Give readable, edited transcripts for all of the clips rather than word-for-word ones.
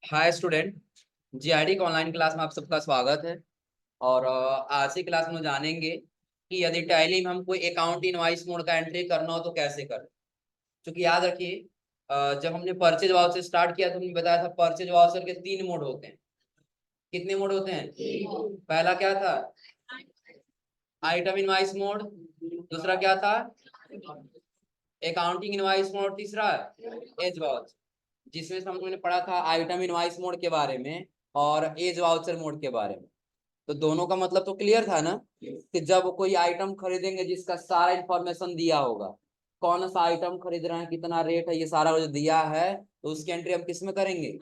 Hi student. GID के online class में आप सबका स्वागत है। और आज की क्लास में जानेंगे कि यदि टैली में हम कोई अकाउंट इनवॉइस मोड का एंट्री करना हो तो कैसे करें। क्योंकि याद रखिए, जब हमने परचेज वाउचर स्टार्ट किया तो हमने बताया था परचेज वाउचर के 3 मोड होते हैं। कितने मोड होते हैं? पहला क्या था? Item invoice mode. दूसरा क्या था? Accounting invoice mode. तीसरा एज वाउचर, जिसमें से हमने पढ़ा था आइटम इनवॉइस मोड के बारे में और एज वाउचर मोड के बारे में। तो दोनों का मतलब तो क्लियर था ना, कि जब कोई आइटम खरीदेंगे जिसका सारा इंफॉर्मेशन दिया होगा, कौन सा आइटम खरीद रहे हैं, कितना रेट है, ये सारा जो दिया है, तो उसकी एंट्री हम किस में करेंगे?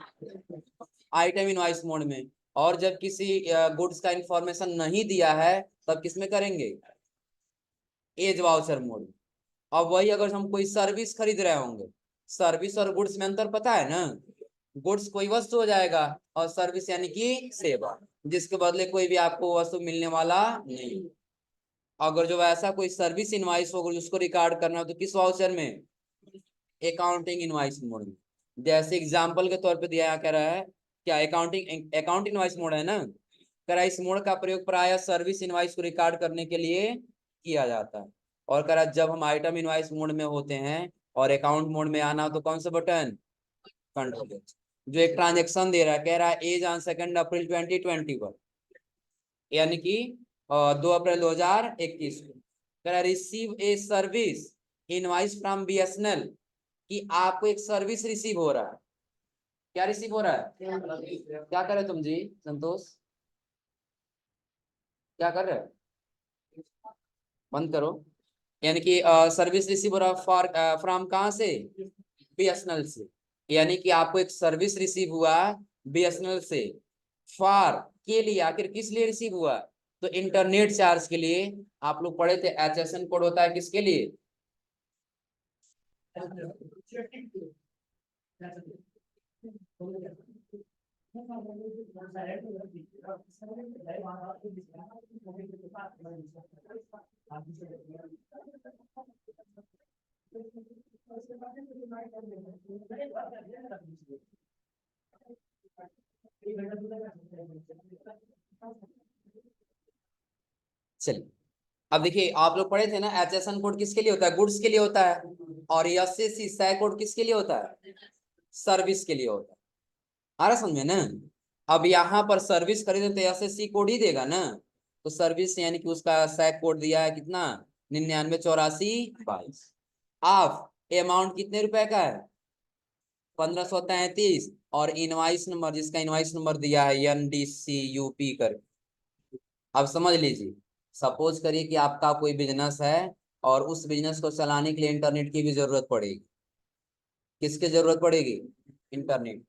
आइटम इनवॉइस मोड में। और जब किसी गुड्स का इंफॉर्मेशन नहीं दिया है तब किस में करेंगे? एज वाउचर मोड में। अब वही अगर हम कोई सर्विस खरीद रहे होंगे, सर्विस और गुड्स में अंतर पता है ना? गुड्स कोई वस्तु हो जाएगा और सर्विस यानी कि सेवा, जिसके बदले कोई भी आपको वस्तु मिलने वाला नहीं। अगर जो ऐसा कोई सर्विस इनवॉइस होगा उसको रिकॉर्ड करना हो तो किस वाउचर में? अकाउंटिंग इनवॉइस मोड में। जैसे एग्जांपल के तौर पे दिया कह रहा है, क्या अकाउंट इनवॉइस मोड है ना, कह रहा है इस मोड का प्रयोग प्रायः सर्विस इनवॉइस को रिकॉर्ड करने के लिए किया जाता है। और कह रहा है जब हम आइटम इनवॉइस मोड में होते हैं और अकाउंट मोड में आना हो तो कौन सा बटन? कंट्रोल। जो एक ट्रांजेक्शन दे रहा है, कह रहा है एज ऑन 2 अप्रैल 2021, यानी कि 2 अप्रैल 2021 को कह रहा है receive a service invoice from BSNL, कि आपको एक सर्विस रिसीव हो रहा है। क्या रिसीव हो रहा है? क्या कर रहे तुम जी संतोष? क्या कर रहे हो? बंद करो। यानी कि सर्विस रिसीव हो रहा फॉर फ्रॉम कहाँ से? बीएसएनएल से। यानी कि आपको एक सर्विस रिसीव हुआ बीएसएनएल से। फॉर के लिए, आखिर किस लिए रिसीव हुआ? तो इंटरनेट चार्ज के लिए। आप लोग पढ़े थे एचएसएन कोड होता है किसके लिए? चलिए, अब देखिए आप लोग पढ़े थे ना एचएसएन कोड किसके लिए होता है? गुड्स के लिए होता है। और एसएससी सै कोड किसके लिए होता है? सर्विस के लिए होता है। आ रहा समझ में ना? अब यहाँ पर सर्विस खरीदे तो एसएससी कोड ही देगा ना। तो सर्विस यानी कि उसका सैक कोड दिया है कितना? 998422। ऑफ अमाउंट कितने रुपए का है? 1533। और इनवाइस नंबर, जिसका इनवाइस नंबर दिया है NDCUP कर। अब समझ लीजिए, सपोज करिए कि आपका कोई बिजनेस है और उस बिजनेस को चलाने के लिए इंटरनेट की भी जरूरत पड़ेगी। किसकी जरूरत पड़ेगी? इंटरनेट।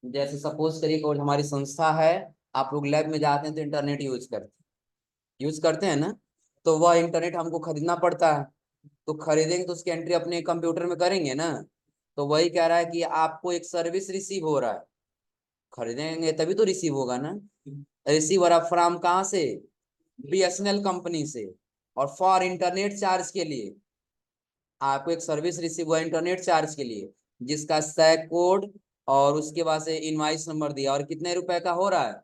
जैसे सपोज करिए कोई हमारी संस्था है, आप लोग लैब में जाते हैं तो इंटरनेट यूज करते हैं ना। तो वह इंटरनेट हमको खरीदना पड़ता है। तो खरीदेंगे तो उसकी एंट्री अपने कंप्यूटर में करेंगे ना। तो वही कह रहा है कि आपको एक सर्विस रिसीव हो रहा है, खरीदेंगे तभी तो रिसीव होगा ना। रिसीव हो रहा फ्रॉम कहाँ से? बीएसएनएल कंपनी से। और फॉर इंटरनेट चार्ज के लिए, आपको एक सर्विस रिसीव हुआ इंटरनेट चार्ज के लिए, जिसका सैक कोड और उसके बाद से इनवाइस नंबर दिया, और कितने रुपए का हो रहा है?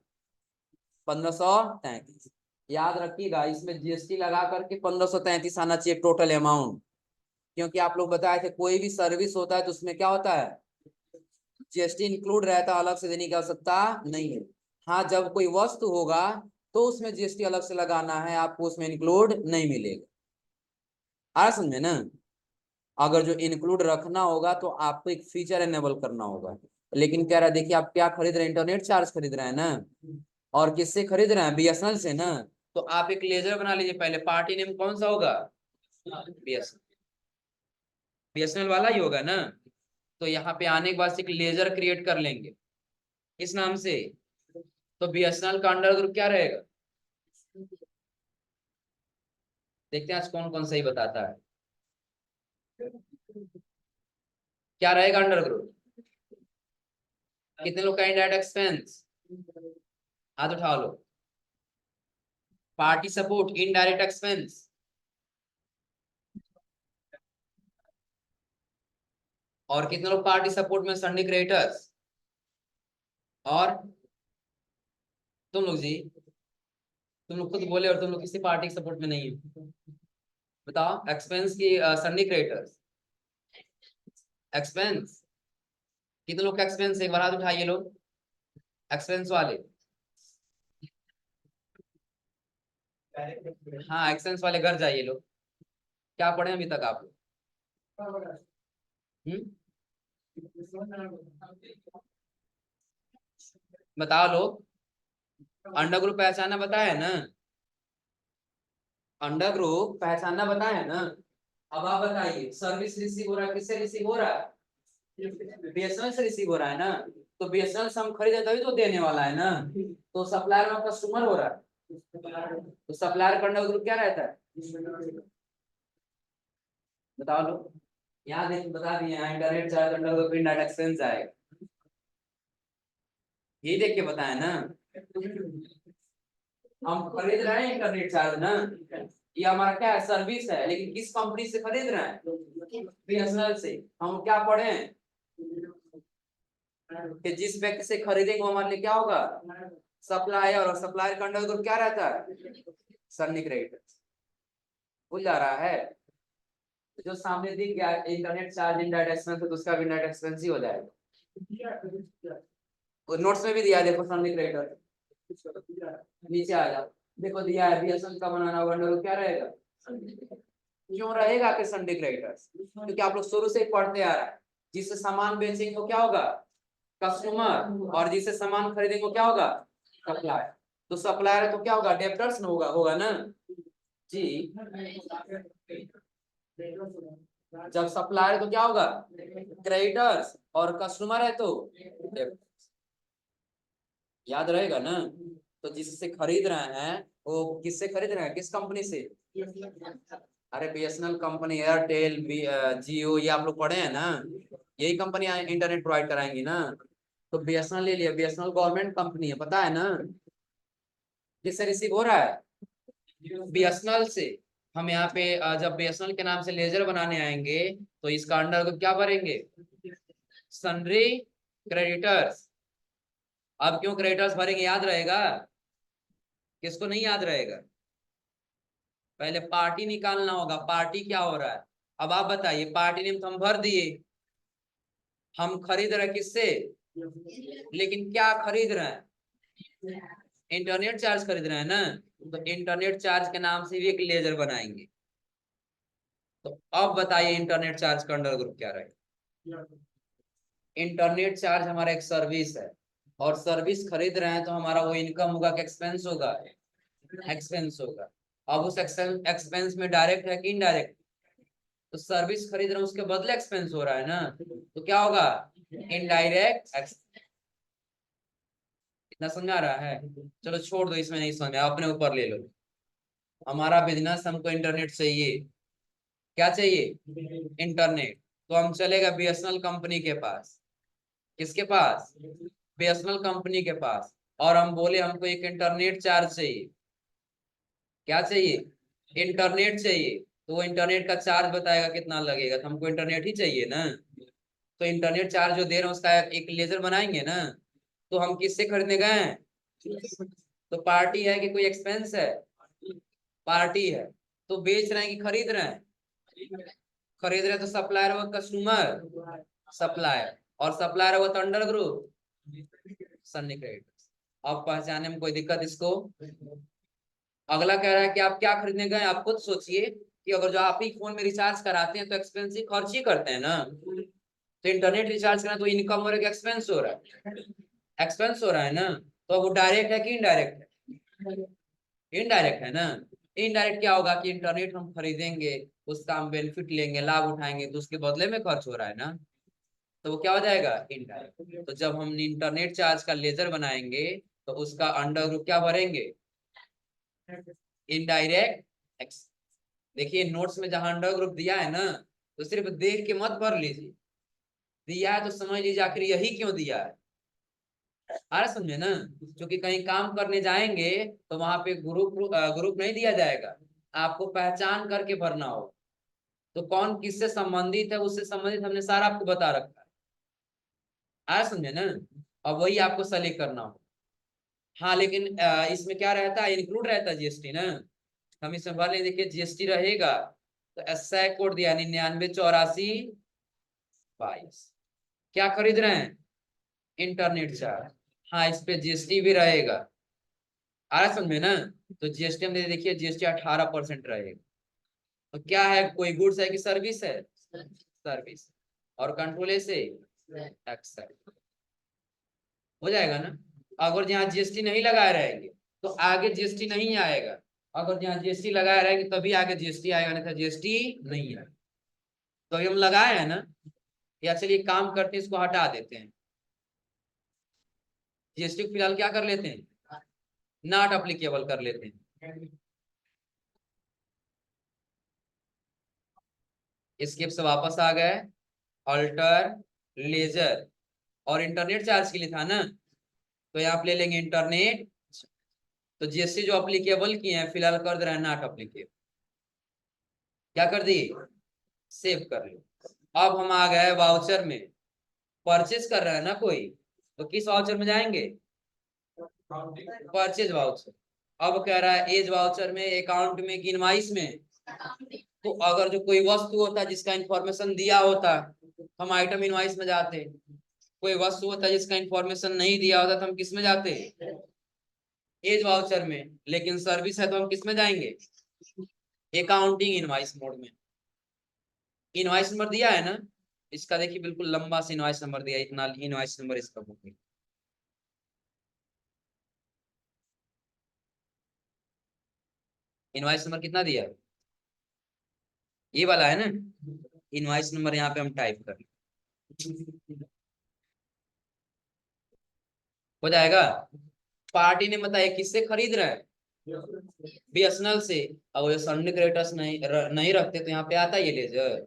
1533। याद रखिएगा, इसमें जीएसटी लगा करके 1533 आना चाहिए टोटल अमाउंट। क्योंकि आप लोग बताए थे कोई भी सर्विस होता है तो उसमें क्या होता है? जीएसटी इंक्लूड रहता, अलग से देने की आवश्यकता नहीं है। हाँ, जब कोई वस्तु होगा तो उसमें जीएसटी अलग से लगाना है, आपको उसमें इंक्लूड नहीं मिलेगा। आ समझ में ना? अगर जो इंक्लूड रखना होगा तो आपको एक फीचर एनेबल करना होगा। लेकिन कह रहा है देखिए आप क्या खरीद रहे हैं? इंटरनेट चार्ज खरीद रहे हैं ना। और किससे खरीद रहे हैं? बीएसएनएल से ना। तो आप एक लेजर बना लीजिए पहले। पार्टी नेम कौन सा होगा? बीएसएनएल। बीएसएनएल वाला ही होगा ना। तो यहाँ पे आने के बाद एक लेजर क्रिएट कर लेंगे इस नाम से। तो बीएसएनएल का अंडर ग्रुप क्या रहेगा? देखते हैं आज कौन कौन सही बताता है। क्या रहेगा अंडर ग्रुप? कितने लोग का इनडायरेक्ट एक्सपेंस? हाथ उठा लो। Party support indirect expense. और कितने लोग पार्टी सपोर्ट में? Sundry creditors. और तुम लोग जी, तुम लोग खुद बोले और तुम लोग किसी पार्टी के सपोर्ट में नहीं हो। बताओ एक्सपेंस की सन्नी क्रिएटर्स, एक्सपेंस कितने लोग का एक्सपेंस, एक बार हाथ उठाइए लोग एक्सपेंस वाले। हाँ एक्सपेंस वाले घर जाइए लोग। क्या पढ़े अभी तक आप लोग? बताओ लोग, अंडर ग्रुप पहचाना बताया ना, अंडर ग्रुप पहचानना बताया ना। अब आप बताइए सर्विस रिसीव हो रहा है, किससे रिसीव हो रहा है? बीएसएनएल से रिसीव हो रहा है ना। तो बीएसएनएल से हम खरीदे तभी तो देने वाला है ना। तो सप्लायर में कस्टमर हो रहा है, तो सप्लायर का अंडर ग्रुप क्या रहता है? बताओ लोग, यहाँ देख बता दिए, यहाँ internet charge under group data expense आएगा, ये देख के बताया ना। हम खरीद रहे हैं इंटरनेट चार्ज ना, ये हमारा क्या है, सर्विस है, लेकिन किस कंपनी से खरीद रहे हैं? बीएसएनएल से। हम क्या पढ़े हैं कि जिस व्यक्ति से खरीदेंगे वो हमारे लिए क्या होगा, सप्लायर, और सप्लायर का अंडर ग्रुप क्या रहता है, सन्नी क्रेडिट। भूल जा रहा है? जो सामने दिख गया इंटरनेट चार्ज इनडायरेक्ट एक्सपेंस, तो उसका भी इनडायरेक्ट एक्सपेंस ही हो जाएगा। और नोट्स में भी दिया देखो सन्नी क्रेडिट, नीचे आ जाओ, देखो दिया है बीएसएनएल का बनाना होगा, अंडर ग्रुप क्या रहेगा, क्यों रहेगा कि संडे क्रेडिटर्स? क्योंकि आप लोग शुरू से ही पढ़ते आ रहा है, जिससे सामान बेचेंगे वो क्या होगा, कस्टमर, और जिससे सामान खरीदेंगे वो क्या होगा, सप्लायर। तो सप्लायर है तो क्या होगा, डेब्टर्स न होगा, होगा ना जी। जब सप्लायर है तो क्या होगा, क्रेडिटर्स, और कस्टमर है तो debtors। याद रहेगा ना। तो जिससे खरीद रहे हैं वो किससे खरीद रहे हैं, किस कंपनी से? अरे बीएसएनएल कंपनी, एयरटेल, जियो, ये आप लोग पढ़े हैं ना, यही कंपनी इंटरनेट प्रोवाइड कराएंगी ना। तो बीएसएनएल ले लिया, बीएसएनएल गवर्नमेंट कंपनी है, पता है ना। किससे रिसीव हो रहा है, बीएसएनएल से। हम यहाँ पे जब बीएसएनएल के नाम से लेजर बनाने आएंगे तो इसका अंडर क्या भरेंगे, सन्ड्री क्रेडिटर्स। अब क्यों क्रेडिटर्स भरेंगे, याद रहेगा? किसको नहीं याद रहेगा? पहले पार्टी निकालना होगा, पार्टी क्या हो रहा है। अब आप बताइए, पार्टी नेम तो हम भर दिए, हम खरीद रहे किससे, लेकिन क्या खरीद रहे हैं, इंटरनेट चार्ज खरीद रहे हैं ना। तो इंटरनेट चार्ज के नाम से भी एक लेजर बनाएंगे। तो अब बताइए इंटरनेट चार्ज का अंडर ग्रुप क्या रहेगा? इंटरनेट चार्ज हमारा एक सर्विस है, और सर्विस खरीद रहे हैं तो हमारा वो इनकम होगा कि एक्सपेंस होगा, एक्सपेंस होगा। अब उस एक्सपेंस में डायरेक्ट है कि इनडायरेक्ट? तो सर्विस खरीद रहे हैं उसके बदले एक्सपेंस हो रहा है ना, तो क्या होगा, इनडायरेक्ट। इतना समझा रहा है? चलो छोड़ दो, इसमें नहीं समझ अपने ऊपर ले लो। हमारा बिजनेस, हमको इंटरनेट चाहिए, क्या चाहिए, इंटरनेट। तो हम चलेगा बीएसएनएल कंपनी के पास, किसके पास, बीएसएनएल कंपनी के पास, और हम बोले हमको एक इंटरनेट चार्ज चाहिए, क्या चाहिए, इंटरनेट चाहिए। तो वो इंटरनेट का चार्ज बताएगा कितना लगेगा, तो हमको इंटरनेट ही चाहिए ना। तो इंटरनेट चार्ज जो दे रहे हैं उसका एक लेजर बनाएंगे ना। तो हम किससे खरीदने गए हैं, तो पार्टी है कि कोई एक्सपेंस है, पार्टी है। तो बेच रहे हैं कि खरीद रहे हैं, खरीद रहे हैं। तो सप्लायर व कस्टमर, सप्लायर, और सप्लायर हुआ तो अंडर ग्रुप सन्नी क्रेडिटर्स। अब पहचाने में कोई दिक्कत इसको? अगला कह रहा है कि आप क्या खरीदने गए, आप खुद सोचिए कि अगर जो आप ही फोन में रिचार्ज कराते हैं तो एक्सपेंसिव खर्च ही करते हैं ना। तो इंटरनेट रिचार्ज करना तो इनकम हो रहा है, एक्सपेंस हो रहा है, एक्सपेंस हो रहा है ना। तो वो डायरेक्ट है कि इनडायरेक्ट है, इनडायरेक्ट है ना। इनडायरेक्ट क्या होगा कि इंटरनेट हम खरीदेंगे, उसका हम बेनिफिट लेंगे, लाभ उठाएंगे, तो उसके बदले में खर्च हो रहा है ना। तो वो क्या हो जाएगा, इनडायरेक्ट। तो जब हम इंटरनेट चार्ज का लेजर बनाएंगे तो उसका अंडर ग्रुप क्या भरेंगे, इनडायरेक्ट। देखिए नोट्स में जहां अंडर ग्रुप दिया है ना, तो सिर्फ देख के मत भर लीजिए, दिया है तो समझ लीजिए आखिर यही क्यों दिया है। आ रहा समझे ना। क्योंकि कहीं काम करने जाएंगे तो वहां पे ग्रुप ग्रुप नहीं दिया जाएगा, आपको पहचान करके भरना होगा। तो कौन किससे संबंधित है, उससे संबंधित हमने सारा आपको बता रखा है। आ रहा समझे ना। अब वही आपको सेलेक्ट करना हो। हाँ लेकिन इसमें क्या रहता है, इंक्लूड रहता है जीएसटी ना। हम इसमें भर ले, देखिए जीएसटी रहेगा तो एसआई कोड दिया 998422। क्या खरीद रहे हैं, इंटरनेट चार्ज। हाँ इस पे जीएसटी भी रहेगा, आ रहा समझ में ना। तो जीएसटी हम देखिए जीएसटी 18% रहेगा। तो क्या है, कोई गुड्स है कि सर्विस है, सर्विस। और कंट्रोल से टैक्स है, हो जाएगा ना। अगर जहाँ जीएसटी नहीं लगाए रहेंगे तो आगे जीएसटी नहीं आएगा, अगर जहाँ जीएसटी लगाए रहेंगे तभी आगे जीएसटी आएगा, नहीं तो जीएसटी नहीं आएगा। तो अभी हम लगाए हैं ना, या चलिए काम करते हैं, इसको हटा देते हैं। जीएसटी को फिलहाल क्या कर लेते हैं, नॉट अप्लीकेबल कर लेते हैं। स्किप से वापस आ गए, अल्टर, लेजर, और इंटरनेट चार्ज के लिए था ना, तो यहाँ पे ले लेंगे इंटरनेट। तो जीएसटी जो अप्लीकेबल किए हैं फिलहाल कर दे रहे हैं नॉट अप्लीकेबल। क्या कर दिए, सेव कर लो। अब हम आ गए वाउचर में, परचेज कर रहा है ना कोई, तो किस वाउचर में जाएंगे, परचेज वाउचर। अब कह रहा है एज वाउचर में, अकाउंट में कि इनवॉइस में। तो अगर जो कोई वस्तु होता है जिसका इंफॉर्मेशन दिया होता, हम आइटम इनवॉइस में जाते। कोई वस्तु होता है जिसका इंफॉर्मेशन नहीं दिया होता तो हम किस में जाते, एज वाउचर में। लेकिन सर्विस है तो हम किस में जाएंगे, अकाउंटिंग इनवॉइस मोड में। इनवॉइस नंबर दिया है ना, इसका देखिए बिल्कुल लंबा से इनवॉइस नंबर दिया, इतना इनवॉइस नंबर इसका बुक है। इनवॉइस नंबर कितना दिया है, ये वाला है ना। इनवॉइस नंबर यहाँ पे हम टाइप कर, हो जाएगा। पार्टी ने बताया किससे खरीद रहे हैं, बीएसएनएल से। अब ये सन्नी क्रेडिटर्स नहीं रखते तो यहाँ पे आता ये लेजर,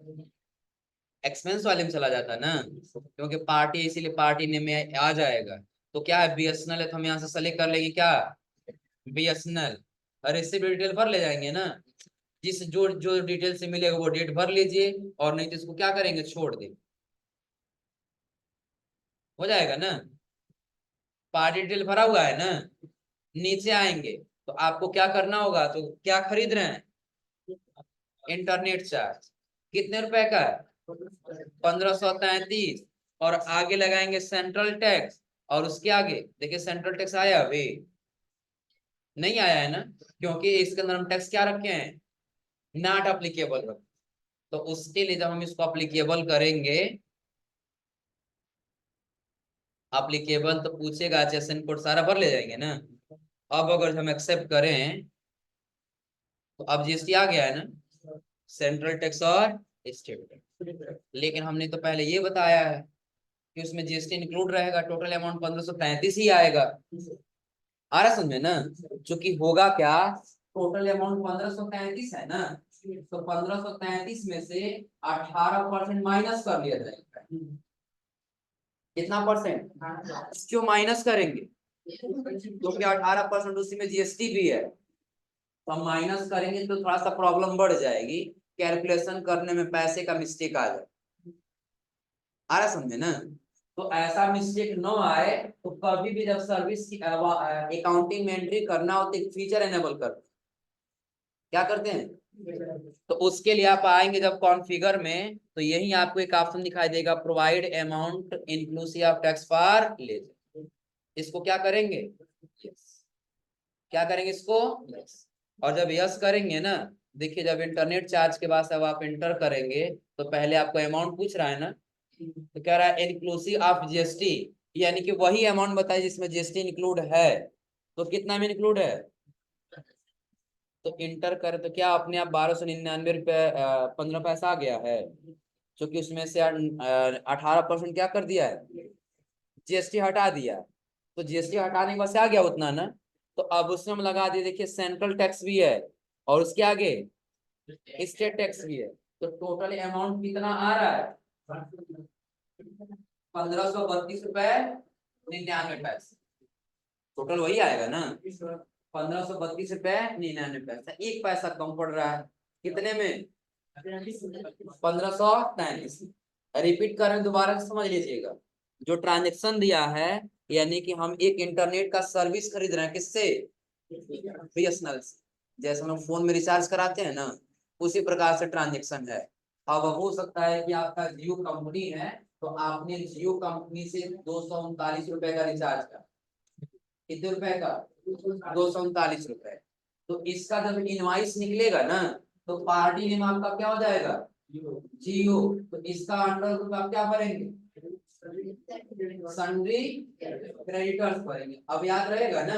एक्सपेंस वाले में चला जाता ना, क्योंकि पार्टी इसीलिए पार्टी ने में आ जाएगा। तो क्या है, बीएसएनएल है तो हम यहाँ से सेलेक्ट कर लेंगे क्या, बीएसएनएल। और इससे भी डिटेल भर ले जाएंगे ना, जिस जो जो डिटेल से मिलेगा वो डेट भर लीजिए, और नहीं तो इसको क्या करेंगे, छोड़ दें, हो जाएगा ना। पार्टी डिटेल भरा हुआ है ना, नीचे आएंगे तो आपको क्या करना होगा, तो क्या खरीद रहे हैं, इंटरनेट चार्ज। कितने रुपए का है, 1533। और आगे लगाएंगे सेंट्रल टैक्स, और उसके आगे देखिए सेंट्रल टैक्स आया अभी नहीं आया है ना, क्योंकि इसके अंदर हम टैक्स क्या रखे हैं, नॉट अप्लीकेबल रखे। तो उसके लिए जब हम इसको अप्लीकेबल करेंगे, अप्लीकेबल तो पूछेगा, सेशन कोड सारा भर ले जाएंगे ना। अब अगर हम एक्सेप्ट करें तो अब जीएसटी आ गया है ना, सेंट्रल टैक्स और स्टेट टैक्स। लेकिन हमने तो पहले ये बताया है कि उसमें जीएसटी इंक्लूड रहेगा, टोटल अमाउंट 1533 ही आएगा। आ रहा समझ में ना। चूंकि होगा क्या, टोटल अमाउंट 1533 है ना, तो 1533 में से 18% माइनस कर लिया जाएगा। कितना परसेंट, क्यों माइनस करेंगे, क्योंकि 18% उसी में जीएसटी भी है। तो हम माइनस करेंगे तो थोड़ा सा प्रॉब्लम बढ़ जाएगी, कैलकुलेशन करने में पैसे का मिस्टेक आ जाए। आ रहा समझे ना। तो ऐसा मिस्टेक न आए, तो कभी भी जब सर्विस की अकाउंटिंग में एंट्री करना हो तो एक फीचर एनेबल कर, क्या करते हैं, तो उसके लिए आप आएंगे जब कॉन्फ़िगर में, तो यही आपको एक ऑप्शन दिखाई देगा, provide amount inclusive of tax for ledger. इसको क्या करेंगे, yes. क्या करेंगे इसको, yes. और जब यस करेंगे ना, देखिए जब इंटरनेट चार्ज के बाद अब आप एंटर करेंगे तो पहले आपको अमाउंट पूछ रहा है ना, तो कह रहा है इंक्लूसिव ऑफ जीएसटी, यानी कि वही अमाउंट बताइए जिसमें जीएसटी इंक्लूड है। तो कितना में इंक्लूड है, तो इंटर करें तो क्या अपने आप 1299 रुपये 15 पैसा आ गया है, क्योंकि उसमें से 18% क्या कर दिया है, जीएसटी हटा दिया। तो जीएसटी हटाने के बाद से आ गया उतना ना, तो अब उसमें हम लगा दिए, देखिए सेंट्रल टैक्स भी है और उसके आगे स्टेट टैक्स भी है। तो टोटल अमाउंट कितना आ रहा है, 1532.99 रुपए। टोटल वही आएगा ना, 1532.99 रुपए। एक पैसा कम पड़ रहा है, कितने में, 1533। रिपीट करें दोबारा समझ लीजिएगा, जो ट्रांजेक्शन दिया है यानी कि हम एक इंटरनेट का सर्विस खरीद रहे हैं, किससे? बीएसएनएल से। जैसे हम लोग फोन में रिचार्ज कराते हैं ना, उसी प्रकार से ट्रांजेक्शन है। अब हो सकता है कि आपका जियो कंपनी है, तो आपने जियो कंपनी से 239 रुपए का रिचार्ज करा। कितने रुपए का? 239 रुपए। तो इसका जब इनवाइस निकलेगा ना, तो पार्टी नेम आपका क्या हो जाएगा? जियो। तो इसका अंडर ग्रुप आप क्या भरेंगे? सन्ड्री क्रेडिटर्स भरेंगे। अब याद रहेगा ना।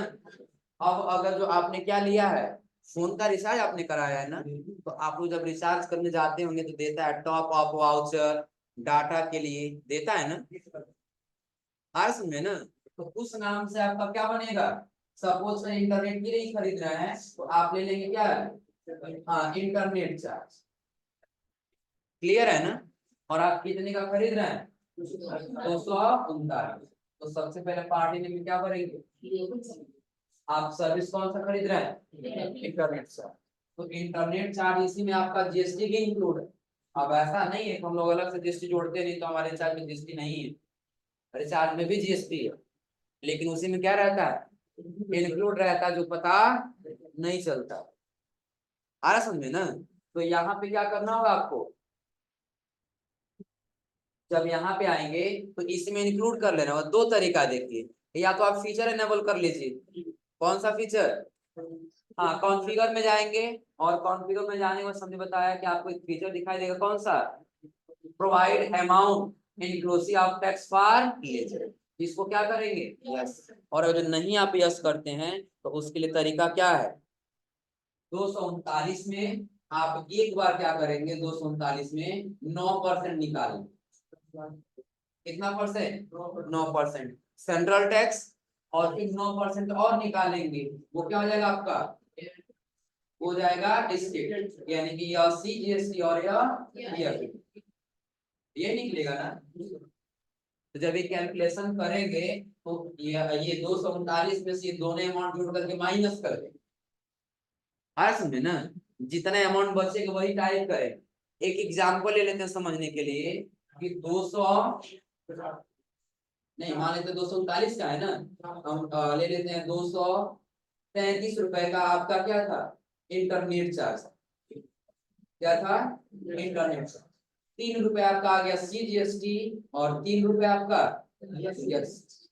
अब अगर जो आपने क्या लिया है, फोन का रिचार्ज आपने कराया है ना, तो आप लोग जब रिचार्ज करने जाते होंगे तो देता है टॉप अप वाउचर, डाटा के लिए देता है ना। आ समझे ना। तो उस नाम से आपका क्या बनेगा? सपोज मैं इंटरनेट के लिए ही खरीद रहा है, तो आप ले लेंगे क्या? हाँ, इंटरनेट चार्ज। क्लियर है ना। और आप कितने का खरीद रहे हैं? 239। तो सबसे पहले पार्टी में क्या भरेंगे? आप सर्विस कौन सा खरीद रहे हैं? Internet charge. तो इंटरनेट चार्ज इसी में आपका जीएसटी भी इंक्लूड है। अब ऐसा नहीं है कि हम लोग अलग से जीएसटी जोड़ते नहीं, तो हमारे रिचार्ज में जीएसटी नहीं है। रिचार्ज में भी जीएसटी है, लेकिन उसी में क्या रहता है? इंक्लूड रहता है, जो पता नहीं चलता। आ रहा समझे ना। तो यहाँ पे क्या करना होगा आपको? जब यहाँ पे आएंगे तो इसमें इंक्लूड कर लेना होगा। दो तरीका देखिए, या तो आप फीचर एनेबल कर लीजिए। कौन सा फीचर? हाँ, कॉन्फ़िगर में जाएंगे, और कॉन्फ़िगर में जाने के बाद हमने बताया कि आपको एक फीचर दिखाई देगा। कौन सा? Provide amount inclusive of tax for lease. इसको क्या करेंगे? यस। और अगर नहीं आप यस करते हैं तो उसके लिए तरीका क्या है? 239 में आप एक बार क्या करेंगे? 239 में 9% निकालेंगे। कितना परसेंट? 9%। सेंट्रल टैक्स, और फिर 9% और निकालेंगे। वो क्या हो जाएगा आपका? हो जाएगा स्टेट, यानी कि यह सीजीएसटी और यह ये निकलेगा ना। तो जब ये कैलकुलेशन करेंगे तो ये 239 में से ये दोनों अमाउंट जोड़ करके माइनस कर देंगे। आ समझे ना। जितना अमाउंट बचेगा वही टाइप करें। एक एग्जांपल ले लेते हैं समझने के लिए कि 200 नहीं, मान लेते 239 का है ना, हम ले लेते हैं 233 रुपए का आपका क्या था? Internet charge. क्या था? Internet charge. 3 रुपए आपका आ गया सीजीएसटी, और 3 रुपए आपका यस।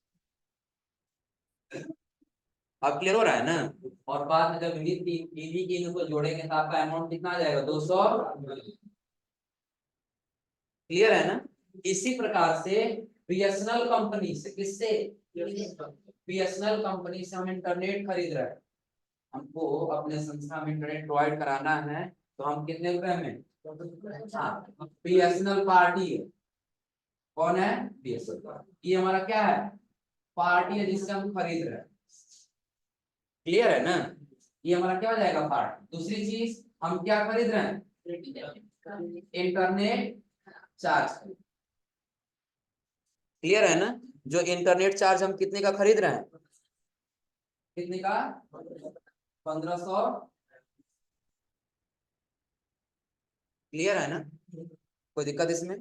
अब क्लियर हो रहा है ना। और बाद में जब इन्हीं तीनों को जोड़ेंगे तो आपका अमाउंट कितना आ जाएगा? 200। क्लियर है ना। इसी प्रकार से बीएसएनएल कंपनी से, किससे? बीएसएनएल कंपनी से हम इंटरनेट खरीद रहे हैं। हमको अपने संस्था में इंटरनेट प्रोवाइड कराना है, तो हम कितने रुपए में? हाँ, बीएसएनएल पार्टी है। कौन है? बीएसएनएल। ये हमारा क्या है? पार्टी है जिससे हम खरीद रहे हैं। क्लियर है ना। ये हमारा क्या हो जाएगा? पार्टी। दूसरी चीज, हम क्या खरीद रहे हैं? Internet charge. क्लियर है ना। जो इंटरनेट चार्ज हम कितने का खरीद रहे हैं? कितने का? 1500। क्लियर है ना। कोई दिक्कत इसमें?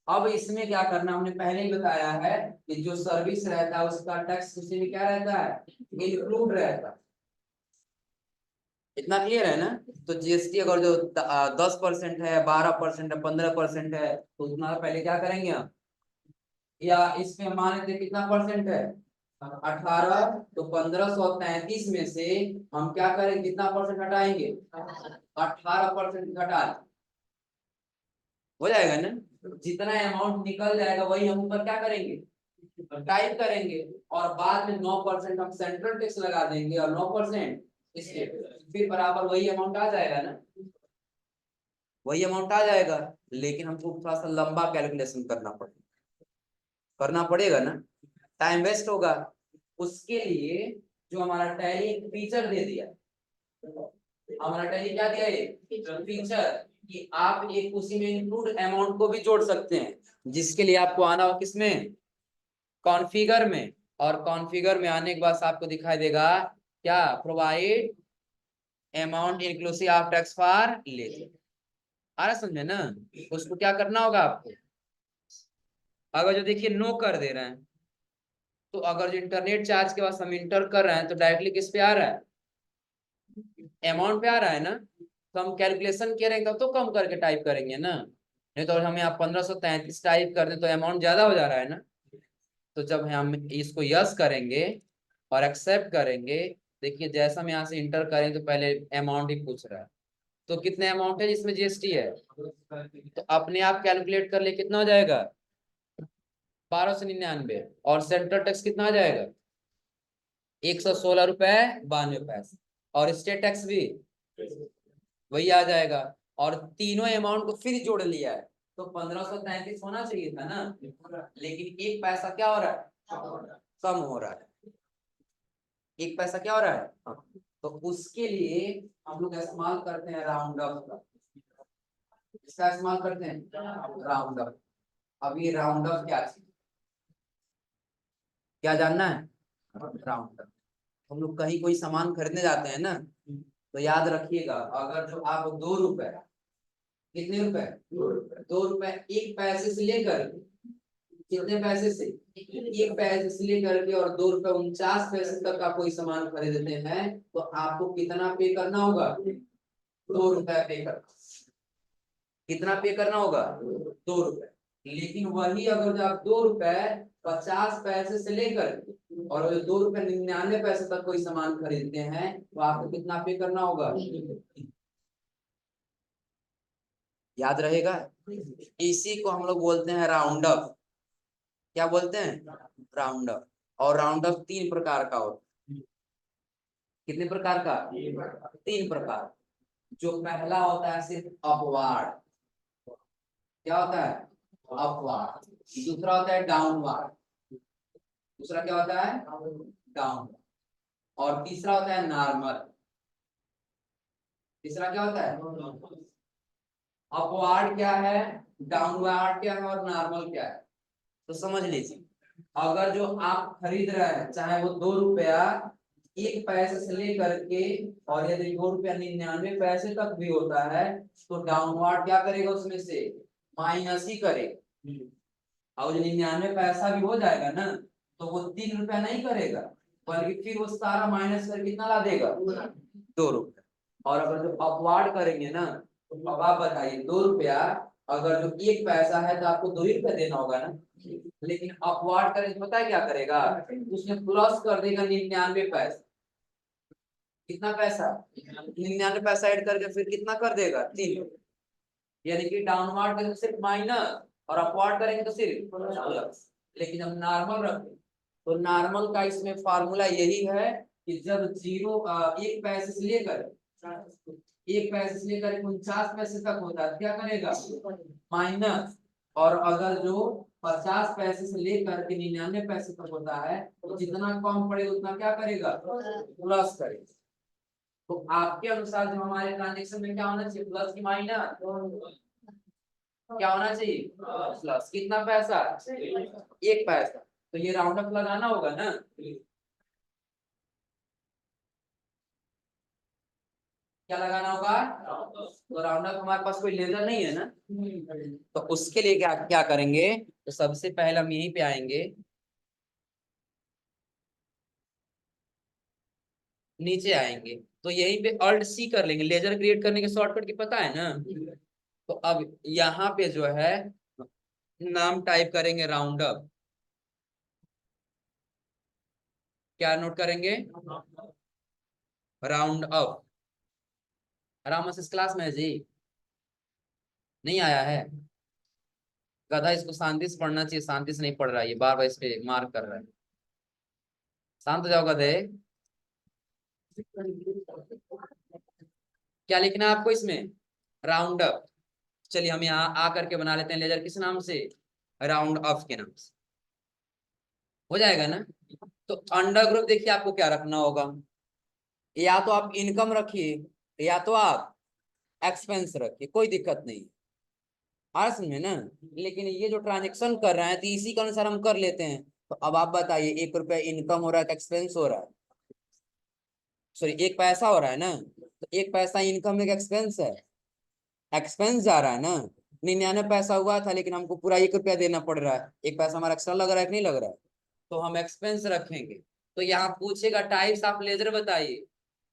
अब इसमें क्या करना, हमने पहले ही बताया है कि जो सर्विस रहता है उसका टैक्स उसी में क्या रहता है? इंक्लूड रहता है। इतना क्लियर है ना। तो जीएसटी अगर जो 10% है, 12% है, 15% है, तो उतना पहले क्या करेंगे हम? या इसमें मान लेते कितना परसेंट है? 18। तो 1533 में से हम क्या करें? कितना परसेंट हटाएंगे? 18% घटा। हो जाएगा ना। जितना अमाउंट निकल जाएगा वही हम ऊपर क्या करेंगे? टाइप करेंगे। और बाद में 9% हम सेंट्रल टैक्स लगा देंगे, और 9% स्टेट। फिर बराबर वही अमाउंट आ जाएगा ना। वही अमाउंट आ जाएगा, लेकिन हमको थोड़ा सा लंबा कैलकुलेशन करना पड़ेगा ना। टाइम वेस्ट होगा। उसके लिए जो हमारा टैली एक फीचर दे दिया, हमारा टैली क्या दिया? एक फीचर कि आप एक उसी में इंक्लूड अमाउंट को भी जोड़ सकते हैं, जिसके लिए आपको आना हो किसमें? कॉन्फ़िगर में। और कॉन्फ़िगर में आने के बाद आपको दिखाई देगा क्या? Provide amount inclusive of tax for lease. आ रहा समझे ना। उसको क्या करना होगा आपको? अगर जो देखिए नो कर दे रहे हैं, तो अगर जो इंटरनेट चार्ज के बाद हम इंटर कर रहे हैं तो डायरेक्टली किस पे आ रहा है, अमाउंट पे आ रहा है ना। तो हम कैलकुलेशन करेंगे तो कम करके टाइप करेंगे ना, नहीं तो हम यहाँ 1533 टाइप कर दें तो अमाउंट ज्यादा हो जा रहा है ना। तो जब हम इसको यस करेंगे और एक्सेप्ट करेंगे, देखिए जैसा हम यहाँ से इंटर करेंगे तो पहले अमाउंट ही पूछ रहा है, तो कितने अमाउंट है जिसमें जीएसटी है, तो अपने आप कैलकुलेट कर ले कितना हो जाएगा 1299, और सेंट्रल टैक्स कितना आ जाएगा 116 रुपए 92 पैसे, और स्टेट टैक्स भी वही आ जाएगा, और तीनों अमाउंट को फिर जोड़ लिया है तो 1533 होना चाहिए था ना, लेकिन एक पैसा क्या हो रहा है, कम हो रहा है, एक पैसा क्या हो रहा है, तो उसके लिए हम लोग इस्तेमाल करते हैं राउंड अप का। इसका इस्तेमाल करते हैं राउंड अप। अब ये राउंड अप क्या चीज, क्या जानना है, राउंड अप। हम लोग कहीं कोई सामान खरीदने जाते हैं ना, तो याद रखिएगा अगर जो आप 2 रुपए, कितने रुपए, 2 रुपए एक पैसे से लेकर, कितने पैसे से, एक पैसे से लेकर के और 2 रुपए 49 पैसे तक का कोई सामान खरीदते हैं तो आपको कितना पे करना होगा, 2 रुपए पे करना, कितना पे करना होगा 2 रुपए। लेकिन वही अगर जो आप 2 रुपए 50 पैसे से लेकर और 2 रुपए 99 पैसे तक कोई सामान खरीदते हैं तो आपको कितना पे करना होगा, याद रहेगा। इसी को हम लोग बोलते हैं राउंड अप। क्या बोलते हैं, राउंड अप। और राउंड अप 3 प्रकार का होता है। कितने प्रकार का, 3 प्रकार। जो पहला होता है सिर्फ अपवार्ड, क्या होता है, अपवार्ड। दूसरा होता है डाउनवार्ड, दूसरा क्या होता है, डाउन। और तीसरा होता है नॉर्मल, तीसरा क्या होता है, अपवार्ड क्या है, डाउनवार्ड क्या है और नॉर्मल क्या है। तो समझ लीजिए अगर जो आप खरीद रहे हैं चाहे वो 2 रुपया 1 पैसे से लेकर के और यदि 2 रुपया 99 पैसे तक भी होता है तो डाउनवार्ड क्या करेगा, उसमें से माइनस ही करेगा। और जो 99 पैसा भी हो जाएगा ना तो वो 3 रुपया नहीं करेगा, बल्कि फिर वो सारा माइनस कर कितना ला देगा, 2 रुपया। और अगर जो अपवार्ड करेंगे ना तो अब आप बताइए 2 रुपया अगर जो 1 पैसा है तो आपको 2 ही रुपया देना होगा ना, लेकिन अपवार्ड करें तो पता है क्या करेगा, उसमें प्लस कर देगा 99 पैसा। कितना पैसा, 99 पैसा ऐड करके फिर कितना कर देगा 3। यानी कि डाउनवर्ड करेंगे तो सिर्फ माइनस और अपवार्ड करेंगे तो सिर्फ प्लस। लेकिन जब नॉर्मल रखें तो नॉर्मल का इसमें फार्मूला यही है कि जब 1 पैसे से लेकर 49 पैसे तक होता है क्या करेगा, माइनस। और अगर जो 50 पैसे से लेकर के 99 पैसे तक होता है तो जितना कम पड़ेगा उतना क्या करेगा, प्लस करेगा। तो आपके अनुसार जो हमारे ट्रांजेक्शन में क्या होना चाहिए, प्लस की माइनस, क्या होना चाहिए, प्लस। कितना पैसा, 1 पैसा। तो ये राउंड अप लगाना होगा ना, क्या लगाना होगा, तो राउंड अप हमारे पास कोई लेजर नहीं है ना, तो उसके लिए क्या क्या करेंगे, तो सबसे पहले हम यहीं पे आएंगे, नीचे आएंगे तो यहीं पे अल्ट सी कर लेंगे, लेजर क्रिएट करने के शॉर्टकट की पता है ना। तो अब यहाँ पे जो है नाम टाइप करेंगे राउंड अप, क्या नोट करेंगे, राउंड अप। राम इस क्लास में है जी, नहीं आया है, गधा इसको शांति से पढ़ना चाहिए, शांति से नहीं पढ़ रहा है, ये बार बार इस पे मार्क कर रहा है। शांत हो जाओ गधे। क्या लिखना है आपको इसमें, राउंड अप। चलिए हम यहाँ आ करके बना लेते हैं लेजर, किस नाम से, राउंड अप के नाम से, हो जाएगा ना। तो अंडर ग्रुप देखिए आपको क्या रखना होगा, या तो आप इनकम रखिए या तो आप एक्सपेंस रखिए, कोई दिक्कत नहीं, आ समझे ना। लेकिन ये जो ट्रांजेक्शन कर रहे हैं तो इसी के अनुसार हम कर लेते हैं। तो अब आप बताइए 1 रुपया इनकम हो रहा है, एक्सपेंस हो रहा है, सॉरी 1 पैसा हो रहा है ना, तो 1 पैसा इनकम एक एक्सपेंस है, एक्सपेंस जा रहा है ना। 99 पैसा हुआ था लेकिन हमको पूरा 1 रुपया देना पड़ रहा है, 1 पैसा हमारा एक्स्ट्रा लग रहा है कि नहीं लग रहा है। तो हम एक्सपेंस रखेंगे। तो यहाँ पूछेगा टाइप्स ऑफ लेजर बताइए,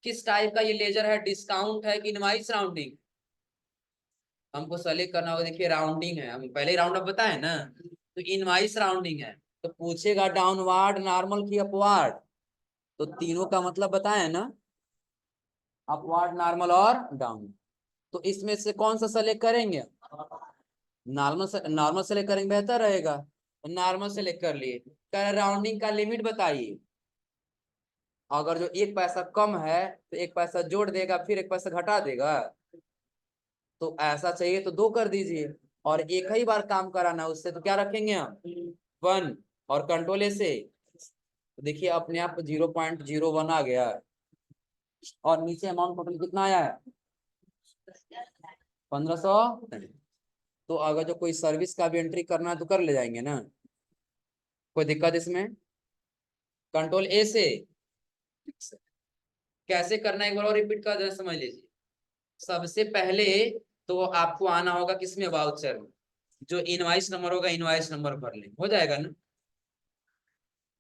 किस टाइप का ये लेजर है, डिस्काउंट है कि इनवॉइस राउंडिंग। हमको सेलेक्ट करना होगा, देखिए राउंडिंग है, हम पहले ही राउंड अप बताए ना, तो इनवॉइस राउंडिंग है। तो पूछेगा डाउनवार्ड, नॉर्मल की अपवार्ड, तो तीनों का मतलब बताए ना, अपवार्ड, नॉर्मल और डाउन। तो इसमें से कौन सा सेलेक्ट करेंगे, नॉर्मल सेलेक्ट करेंगे, बेहतर रहेगा। तो नॉर्मल सेलेक्ट कर लिए। कह राउंडिंग का लिमिट बताइए, अगर जो एक पैसा कम है तो एक पैसा जोड़ देगा, फिर एक पैसा घटा देगा, तो ऐसा चाहिए तो 2 कर दीजिए। और एक ही बार काम कराना उससे, तो क्या रखेंगे हम 1, और कंट्रोल से देखिए अपने आप 0.01 आ गया। और नीचे अमाउंट टोटल कितना आया है, 1500। तो अगर जो कोई सर्विस का भी एंट्री करना है तो कर ले जाएंगे ना, कोई दिक्कत इसमें। कंट्रोल ए से कैसे करना है एक बार और रिपीट कर देना, समझ लीजिए। सबसे पहले तो आपको आना होगा किसमें, वाउचर में। जो इनवॉइस नंबर होगा इनवॉइस नंबर भर लें, हो जाएगा ना।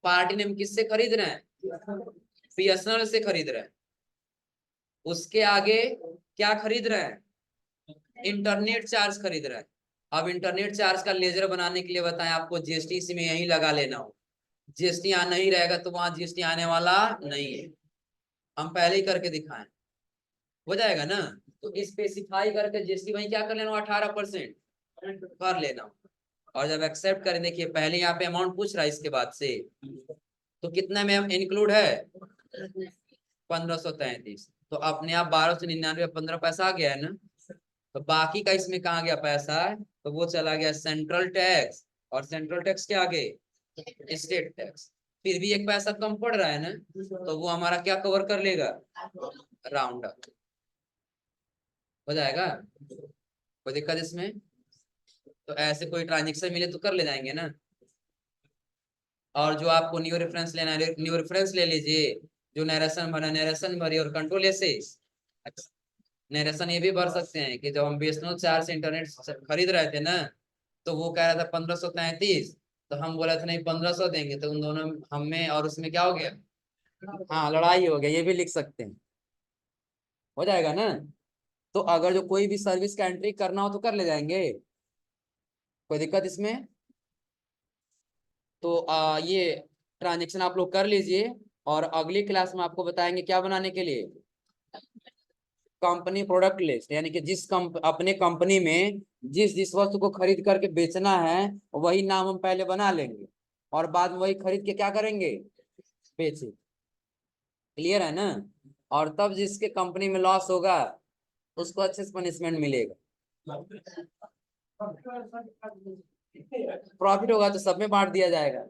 पार्टी नेम किससे खरीद रहे हैं, बीएसएनएल से खरीद रहे हैं। उसके आगे क्या खरीद रहे हैं, इंटरनेट चार्ज खरीद रहे हैं। अब इंटरनेट चार्ज का लेजर बनाने के लिए बताएं आपको, जीएसटी इसमें यही लगा लेना हो। जीएसटी यहाँ नहीं रहेगा तो वहां जीएसटी आने वाला नहीं है, हम पहले ही करके दिखाएं, हो जाएगा ना। तो स्पेसिफाई करके जीएसटी वही क्या कर लेना, 18% कर लेना। और जब एक्सेप्ट करें, देखिए पहले यहाँ पे अमाउंट पूछ रहा है, इसके बाद से तो कितना में इंक्लूड है, 1533। तो अपने आप 1299 15 पैसा आ गया है ना। तो बाकी का इसमें कहाँ गया पैसा, तो वो चला गया सेंट्रल टैक्स, और सेंट्रल टैक्स के आगे स्टेट टैक्स। फिर भी एक पैसा कम पड़ रहा है ना, तो वो हमारा क्या कवर कर लेगा, राउंड अप, हो जाएगा। कोई दिक्कत इसमें। तो ऐसे कोई ट्रांजेक्शन मिले तो कर ले जाएंगे ना। और जो आपको न्यू रेफरेंस लेना है, न्यू रेफरेंस ले लीजिए। जो नरेशन भरा नरेशन भरी, और कंट्रोल ऐसे नरेशन ये भी भर सकते हैं कि जब हम बीएसएनएल 4 से इंटरनेट खरीद रहे थे ना, तो वो कह रहा था 1533, तो हम बोला था नहीं 1500 देंगे, तो उन दोनों हमें और उसमें क्या हो गया, हाँ लड़ाई हो गया, ये भी लिख सकते हैं, हो जाएगा ना। तो अगर जो कोई भी सर्विस का एंट्री करना हो तो कर ले जाएंगे, कोई दिक्कत इसमें। तो ये ट्रांजेक्शन आप लोग कर लीजिए, और अगली क्लास में आपको बताएंगे क्या बनाने के लिए, कंपनी प्रोडक्ट लिस्ट, यानी कि अपने कंपनी में जिस जिस वस्तु को खरीद करके बेचना है वही नाम हम पहले बना लेंगे, और बाद में वही खरीद के क्या करेंगे, बेचे। क्लियर है ना। और तब जिसके कंपनी में लॉस होगा उसको अच्छे से पनिशमेंट मिलेगा, प्रॉफिट होगा तो सब में बांट दिया जाएगा।